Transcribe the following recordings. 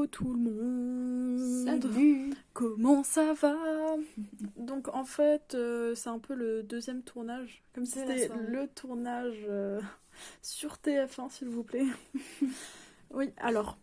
tout le monde. Salut. Comment ça va? Donc en fait, c'est un peu le deuxième tournage, comme si C'est la c'était soirée. le tournage sur TF1, s'il vous plaît. Oui, alors,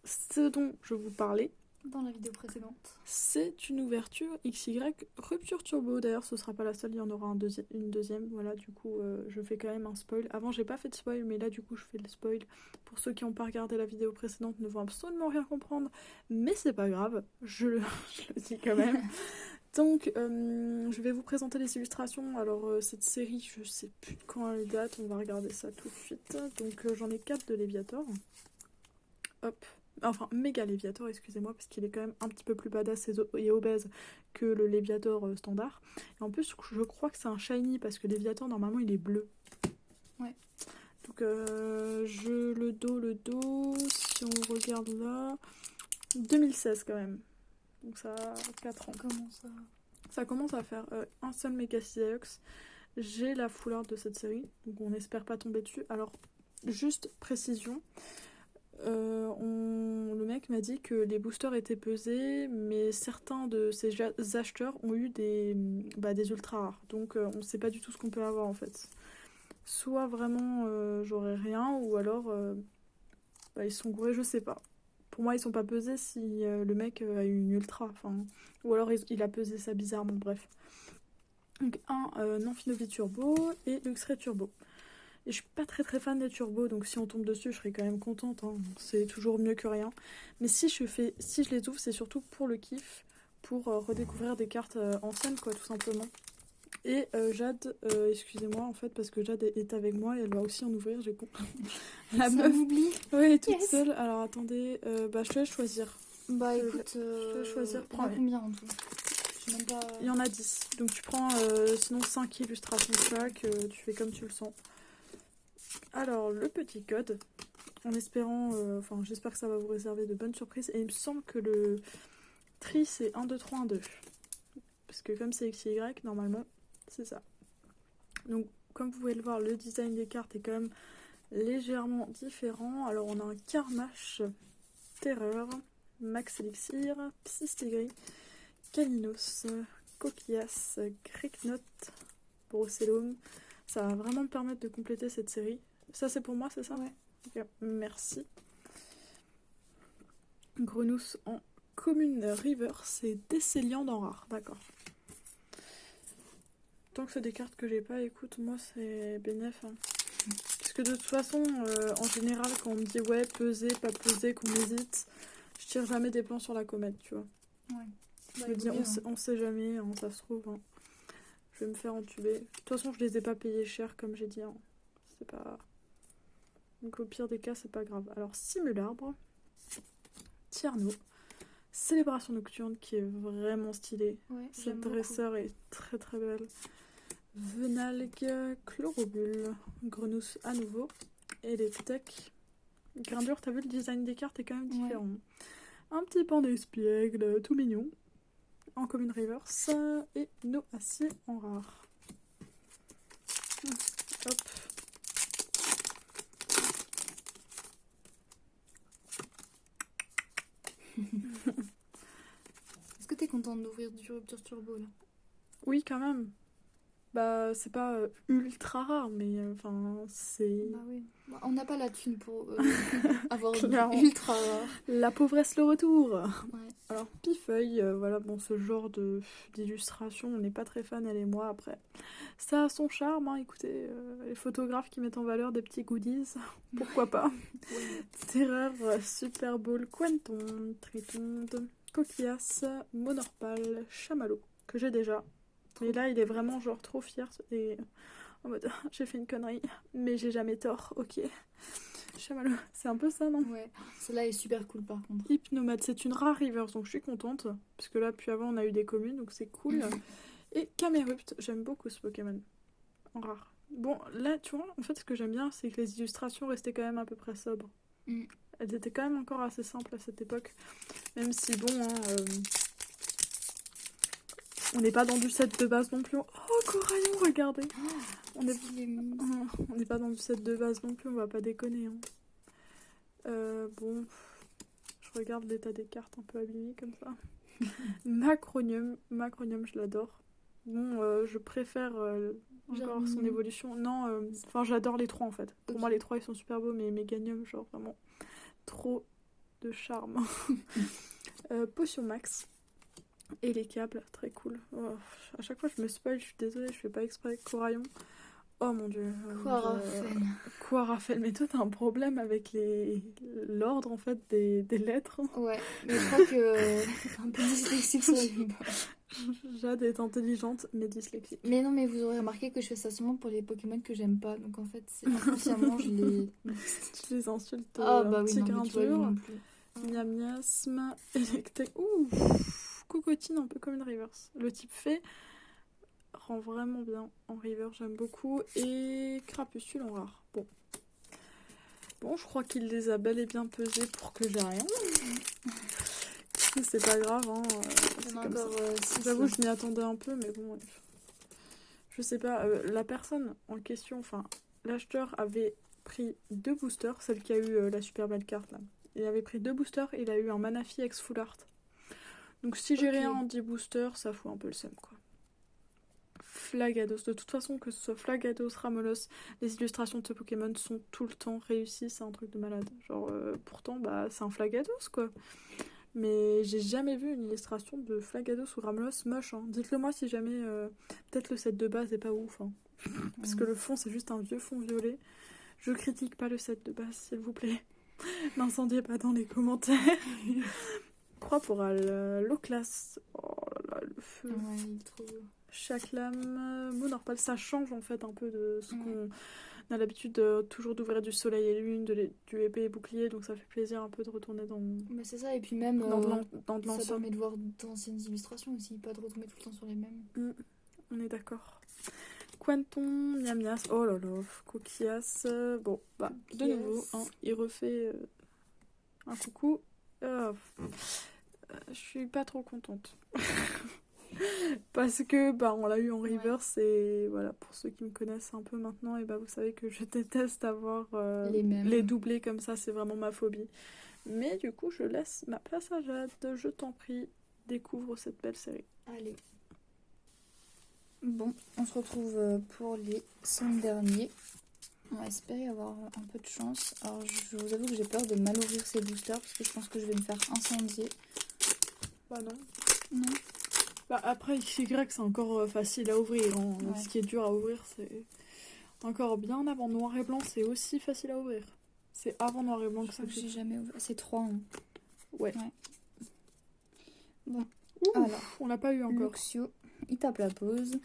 ce dont je vous parlais, Dans la vidéo précédente. c'est une ouverture XY rupture turbo. D'ailleurs, ce sera pas la seule, il y en aura une deuxième. Voilà, du coup, je fais quand même un spoil. Avant, j'ai pas fait de spoil, mais là, du coup, je fais le spoil. Pour ceux qui n'ont pas regardé la vidéo précédente, ne vont absolument rien comprendre. Mais c'est pas grave, je le dis quand même. Donc, je vais vous présenter les illustrations. Alors, cette série, je sais plus de quand elle date. On va regarder ça tout de suite. Donc, j'en ai 4 de Léviator. Hop. Enfin, méga Léviator, excusez-moi, parce qu'il est quand même un petit peu plus badass et obèse que le Léviator standard. Et en plus, je crois que c'est un shiny, parce que Léviator, normalement, il est bleu. Ouais. Donc, le dos, si on regarde là, 2016 quand même. Donc ça a 4 ans. Comment ça? Ça commence à faire un seul méga Cyhalox. J'ai la foulard de cette série, donc on n'espère pas tomber dessus. Alors, juste précision. Le mec m'a dit que les boosters étaient pesés, mais certains de ces acheteurs ont eu des ultra rares. Donc on sait pas du tout ce qu'on peut avoir en fait. Soit vraiment j'aurais rien, ou alors ils sont gourés, je sais pas. Pour moi, ils sont pas pesés si le mec a eu une ultra. Enfin, ou alors il a pesé ça bizarrement, bref. Donc un Nanfinobi Turbo et Luxray Turbo. Et je suis pas très fan des turbos, donc si on tombe dessus, je serais quand même contente. Hein. C'est toujours mieux que rien. Mais si je les ouvre, c'est surtout pour le kiff, pour redécouvrir des cartes anciennes, quoi, tout simplement. Et Jade, excusez-moi en fait, parce que Jade est avec moi et elle va aussi en ouvrir, j'ai compris. La Ça meuf, m'oublie. ouais, elle est toute Yes. seule. Alors attendez, je te laisse choisir. Bah Je- écoute, je vais choisir. il y en a Prends. combien en tout? Je sais même pas. Il y en a 10. Donc tu prends sinon 5 illustrations chaque, tu fais comme tu le sens. Alors, le petit code, en espérant, j'espère que ça va vous réserver de bonnes surprises. Et il me semble que le tri c'est 1, 2, 3, 1, 2. Parce que comme c'est XY, normalement, c'est ça. Donc, comme vous pouvez le voir, le design des cartes est quand même légèrement différent. Alors, on a un Carmash, Terreur, Max Elixir, Psystegris, Kalinos, Coquillas, Cricknot, Brocellum. Ça va vraiment me permettre de compléter cette série. Ça, c'est pour moi, c'est ça? Ouais. Ok, merci. Grenousse en commune reverse et Décéliande en rare, d'accord. Tant que c'est des cartes que j'ai pas, écoute, moi c'est bénéf. Hein. Parce que de toute façon, en général, quand on me dit ouais, peser, pas peser, qu'on hésite, je tire jamais des plans sur la comète, tu vois. Ouais. Je me dis, on sait jamais, hein, ça se trouve. Hein. Je vais me faire entuber. De toute façon, je les ai pas payés cher, comme j'ai dit. Hein. C'est pas. Donc au pire des cas, c'est pas grave. Alors, Simularbre, Tierno, Célébration Nocturne qui est vraiment stylée. Ouais, Cette dresseur est très très belle. Venalgue, Chlorobule, Grenousse à nouveau, et les Tech. Grindure, t'as vu le design des cartes est quand même différent. Ouais. Un petit pan d'espiègle, tout mignon. En commune reverse, et nos aciers en rare. Hop. Est-ce que t'es contente d'ouvrir du Rupture Turbo là? Oui, quand même. Bah, c'est pas ultra rare, mais c'est. Bah oui. Bah, on n'a pas la thune pour avoir Clairement. une ultra rare. La pauvresse le retour. Ouais. Alors, Pifeuille, voilà, bon, ce genre d'illustration, on n'est pas très fan, elle et moi, après. Ça a son charme, hein, écoutez, les photographes qui mettent en valeur des petits goodies, pourquoi pas. Ouais. Terreur, Super Bowl, Quanton, Tritonde, Coquillas, Monorpal, Chamallow, que j'ai déjà. Et là, il est vraiment genre trop fier et en mode j'ai fait une connerie, mais j'ai jamais tort, ok. Chamallow, c'est un peu ça, non? Ouais, celle-là est super cool par contre. Hypnomade, c'est une rare reverse, donc je suis contente. Parce que là, puis avant, on a eu des communes, donc c'est cool. Et Camerupt, j'aime beaucoup ce Pokémon. En rare. Bon, là, tu vois, en fait, ce que j'aime bien, c'est que les illustrations restaient quand même à peu près sobres. Elles étaient quand même encore assez simples à cette époque. Même si, bon, hein, on n'est pas dans du set de base non plus. Oh, Coraillon, regardez. On n'est pas dans du set de base non plus, on va pas déconner. Hein. Bon, je regarde l'état des cartes un peu abîmées comme ça. Macronium, je l'adore. Bon, je préfère encore son Germinium. évolution. Non, enfin, j'adore les trois en fait. Pour Ok. moi, les trois ils sont super beaux, mais Méganium, genre vraiment trop de charme. Potion Max. Et les câbles, très cool. Oh, à chaque fois, je me spoil, je suis désolée, je fais pas exprès. Coraillon. Oh mon dieu. Quoi, Raphaël? Quoi, Raphaël? Mais toi, t'as un problème avec l'ordre en fait des lettres. Ouais, mais je crois que t'es un peu dyslexique sur les mots. Jade est intelligente, mais dyslexique. Mais non, mais vous aurez remarqué que je fais ça seulement pour les Pokémon que j'aime pas. Donc en fait, inconsciemment, je les. Tu les insultes Ah un bah oui, petit non, mais tu vois, lui grindure. non plus. Miasme, Electek. Ouh, Cocotine, un peu comme une reverse. Le type fée rend vraiment bien en river, j'aime beaucoup. Et Crapuscule en rare. Bon, je crois qu'il les a bel et bien pesés pour que j'ai rien. C'est pas grave, hein. C'est J'en ai comme ça. encore 6. J'avoue, je m'y attendais un peu, mais bon, je sais pas. La personne en question, enfin, l'acheteur avait pris 2 boosters, celle qui a eu la super belle carte là. Il avait pris 2 boosters, il a eu un Manaphy ex full art. Donc si j'ai Ok. rien en 10 boosters, ça fout un peu le seum quoi. Flagados, de toute façon que ce soit Flagados, Ramolos, les illustrations de ce Pokémon sont tout le temps réussies, c'est un truc de malade. Genre pourtant bah c'est un Flagados quoi. Mais j'ai jamais vu une illustration de Flagados ou Ramolos moche. Hein. Dites-le moi si jamais peut-être le set de base est pas ouf. Hein. Parce que le fond c'est juste un vieux fond violet. Je critique pas le set de base s'il vous plaît. N'incendiez pas dans les commentaires. 3 pour l'eau-classe. Oh là là, le feu. Ouais, il est trop beau. Chaque lame, Monorpal, ça change en fait un peu de ce Ouais. qu'on a l'habitude toujours d'ouvrir du soleil et lune, du épée et bouclier, donc ça fait plaisir un peu de retourner dans Bah c'est ça, et puis même, dans de ça l'ancien. permet de voir d'anciennes illustrations aussi, pas de retomber tout le temps sur les mêmes. On est d'accord. Quanton, Miamias, oh là là, Coquillas, bon, bah, de Coquillas. nouveau, hein, il refait un coucou. Je suis pas trop contente. Parce que bah on l'a eu en reverse et voilà, pour ceux qui me connaissent un peu maintenant, et bah vous savez que je déteste avoir Les mêmes. les doublés comme ça, c'est vraiment ma phobie. Mais du coup, je laisse ma place à Jade, je t'en prie, découvre cette belle série. Allez. Bon, on se retrouve pour les 5 derniers. On va espérer avoir un peu de chance. Alors je vous avoue que j'ai peur de mal ouvrir ces boosters parce que je pense que je vais me faire incendier. Bah non. Non. Bah après, XY, c'est encore facile à ouvrir. Hein. Ouais. Ce qui est dur à ouvrir, c'est encore bien avant noir et blanc, c'est aussi facile à ouvrir. C'est avant noir et blanc Je que ça crois que j'ai coûte. jamais ouvert. C'est 3. Hein. Ouais. Bon, Ouh, alors. on l'a pas eu encore. Luxio, il tape la pause. C'est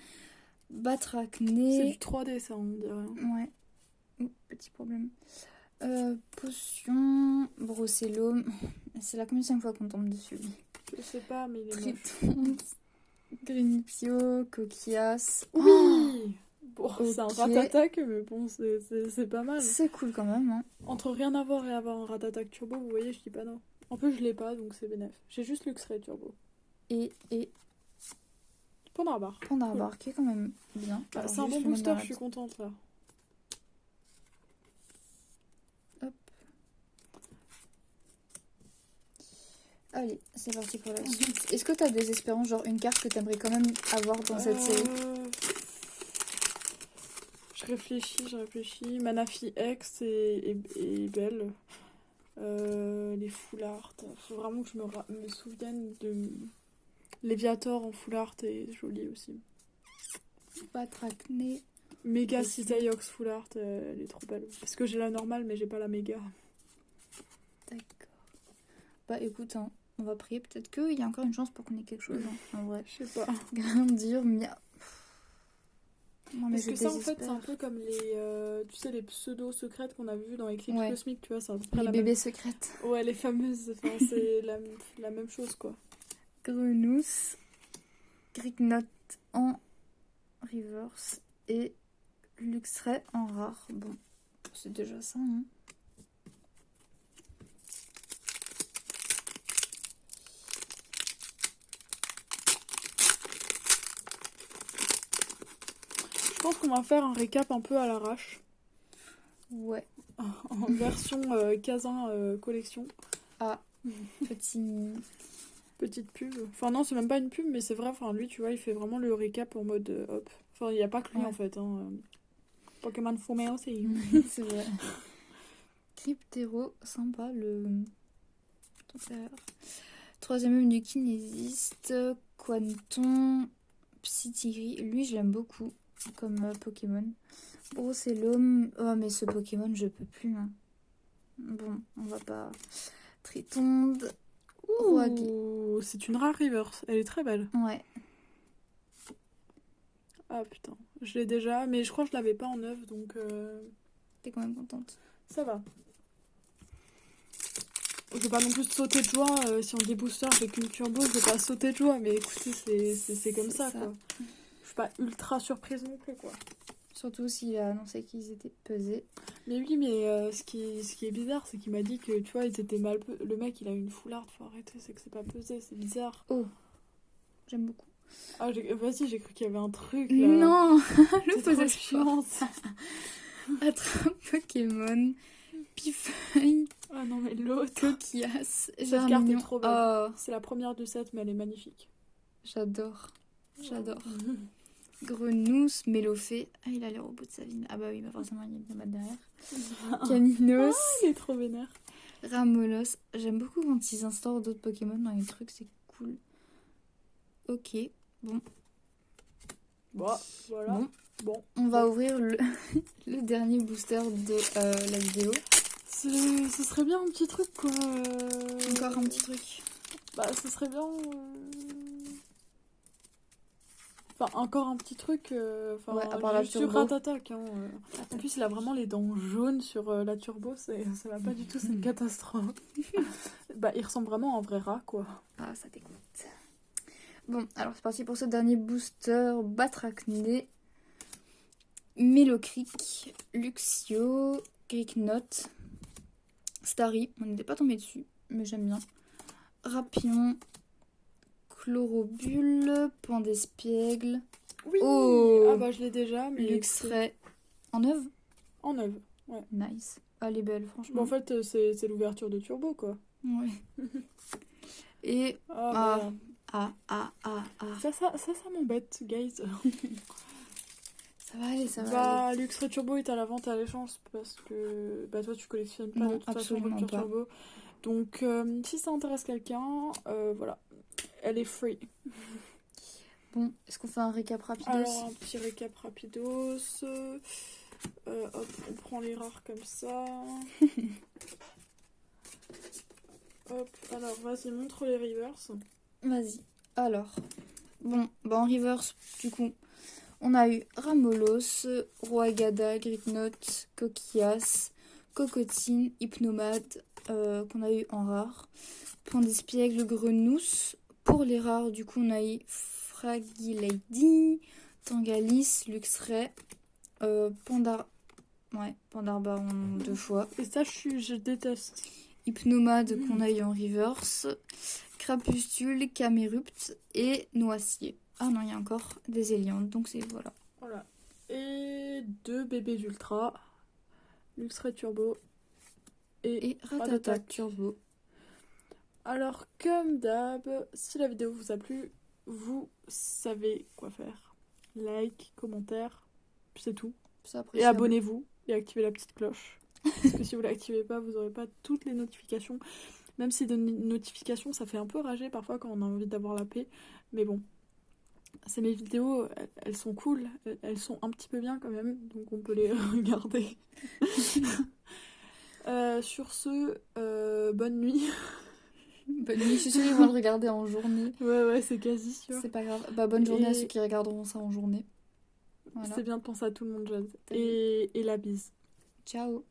Batracné. du 3D ça, on dirait. Ouais. Ouh, petit problème. Potion. Brocellum. C'est la combien de fois qu'on tombe dessus lui. Je sais pas, mais il est moche. Triton. Grinipio. Coquillas. Oui. Bon, Ok. c'est un rat-attaque, mais bon, c'est pas mal. C'est cool quand même. Hein. Entre rien avoir et avoir un rat-attaque turbo, vous voyez, je dis pas non. En plus, je l'ai pas, donc c'est bénef. J'ai juste Luxray turbo. Et Pandarbar. Pandarbar qui est quand même bien. Bah, Alors, c'est un juste bon le mettre dans booster, la- je suis contente là. Allez, c'est parti pour la suite. Est-ce que t'as des espérances, genre une carte que t'aimerais quand même avoir dans cette série? Je réfléchis. Manaphy X et Belle. Les full art. Faut vraiment que je me souvienne de Léviator en full art et joli aussi. Batracné. Méga Ok. Cisaiox full art, elle est trop belle. Parce que j'ai la normale, mais j'ai pas la méga. D'accord. Bah écoute, hein, on va prier. Peut-être qu'il y a encore une chance pour qu'on ait quelque chose. Hein, en vrai. Je sais pas. Grandir, mais. Non, mais Parce je que ça, en fait, désespère. c'est un peu comme tu sais, les pseudo-secrètes qu'on a vues dans Eclipse Ouais. Cosmique, tu vois, c'est à peu près Les la bébés secrètes. même... Ouais, les fameuses, enfin, c'est la même chose, quoi. Grenousse. Grignot en reverse. Et Luxray en rare. Bon, c'est déjà ça. Hein. Je pense qu'on va faire un récap un peu à l'arrache, Ouais. en version Kazan collection. Ah, petit... Petite pub. Enfin non, c'est même pas une pub, mais c'est vrai, enfin lui, tu vois, il fait vraiment le récap en mode hop. Enfin, il n'y a pas que lui Ouais. en fait. Hein. Pokémon Fumé aussi. C'est vrai. Cryptero, sympa, le... Troisième homme du kinésiste, Quanton, Psytigris. Lui, je l'aime beaucoup comme Pokémon. Brocellum. Oh, mais ce Pokémon, je peux plus. Hein. Bon, on va pas... Tritonde. Roagi. Ouh, c'est une rare reverse. Elle est très belle. Ouais. Ah putain, je l'ai déjà, mais je crois que je l'avais pas en neuf, donc T'es quand même contente. ça va. Je vais pas non plus sauter de joie si on dit booster avec une turbo, je vais pas sauter de joie, mais écoutez, c'est comme ça, quoi. Je suis pas ultra surprise non plus, quoi. Surtout s'il a annoncé qu'ils étaient pesés. Mais oui, mais ce qui est bizarre, c'est qu'il m'a dit que, tu vois, ils étaient mal... Le mec, il a une foularde, faut arrêter, c'est que c'est pas pesé, c'est bizarre. Oh, j'aime beaucoup. Ah, vas-y, j'ai cru qu'il y avait un truc, là. Non, le C'est trop pesé chiant. Attrape Pokémon, Pifeuille, Ah non, mais l'autre... Coquillasse, Cette carte est Germignon. trop belle. Oh, C'est la première du set, mais elle est magnifique. j'adore. J'adore. Grenousse, Mélophée. Ah, il a l'air au bout de sa vie. Ah bah oui, bah forcément, il y a une tomate derrière. Caminos, Il est trop vénère. Ramolos. J'aime beaucoup quand ils instaurent d'autres Pokémon dans les trucs, c'est cool. Ok, bon. Bon, voilà. Bon. Bon. On va ouvrir le, le dernier booster de la vidéo. Ce serait bien un petit truc, quoi. Encore un petit truc. Bah, ce serait bien... Enfin, encore un petit truc. Enfin, Ouais, à part la juste sur turbo. Ratatak. Hein. En plus, il a vraiment les dents jaunes sur la turbo. Ça va pas du tout, c'est une catastrophe. Bah, il ressemble vraiment à un vrai rat, quoi. Ah, ça dégoûte. Bon, alors c'est parti pour ce dernier booster. Batracné, Mélocric, Luxio, Gricknote, Starry. On n'était pas tombé dessus, mais j'aime bien. Rapion, Chlorobule, Pan d'Espiègle, Oui. Oh. Ah bah, je l'ai déjà, mais... Luxray. En neuf. En neuve. Nice. Ah, elle est belle, franchement. Bon, en fait, c'est l'ouverture de turbo, quoi. Ouais. Et... Ah, Ah, bah, ça m'embête, guys. Ça va aller, ça va Bah, aller. Luxray Turbo est à la vente à l'échange parce que bah, toi tu collectionnes pas Non, de toute façon absolument Rupture pas. Turbo. Donc si ça intéresse quelqu'un, voilà, elle est free. Bon, est-ce qu'on fait un récap rapide? Alors un petit récap rapidos. Hop, on prend les rares comme ça. Hop, alors vas-y, montre les reverse. Vas-y. Alors, bon, bah en reverse, du coup, on a eu Ramolos, Roagada, Gricknote, Coquillas, Cocotine, Hypnomade, qu'on a eu en rare. Point d'Espiègle, Grenousse. Pour les rares, du coup, on a eu Fragilady, Tangalis, Luxray, Pandarba en 2 fois. Et ça, je déteste. Hypnomade qu'on a eu en reverse, Crapustule, Camérupt et Noisier. Ah non, il y a encore des Éliandes, donc c'est voilà. Voilà. Et 2 bébés d'ultra, Luxray Turbo Et Ratatak Ratatak. Turbo. Alors, comme d'hab, si la vidéo vous a plu, vous savez quoi faire. Like, commentaire, c'est tout. C'est Et appréciable. abonnez-vous et activez la petite cloche. Parce que si vous l'activez pas, vous n'aurez pas toutes les notifications. Même si des notifications, ça fait un peu rager parfois quand on a envie d'avoir la paix. Mais bon, c'est mes vidéos, elles sont cool. Elles sont un petit peu bien quand même, donc on peut les regarder. Sur ce, bonne nuit. Bonne nuit, je suis sûre qu'ils vont le regarder en journée. Ouais, c'est quasi sûr. C'est pas grave. Bah bonne journée à Et- ceux qui regarderont ça en journée. Voilà. C'est bien de penser à tout le monde, Jade. T'as vu Et la bise. Ciao.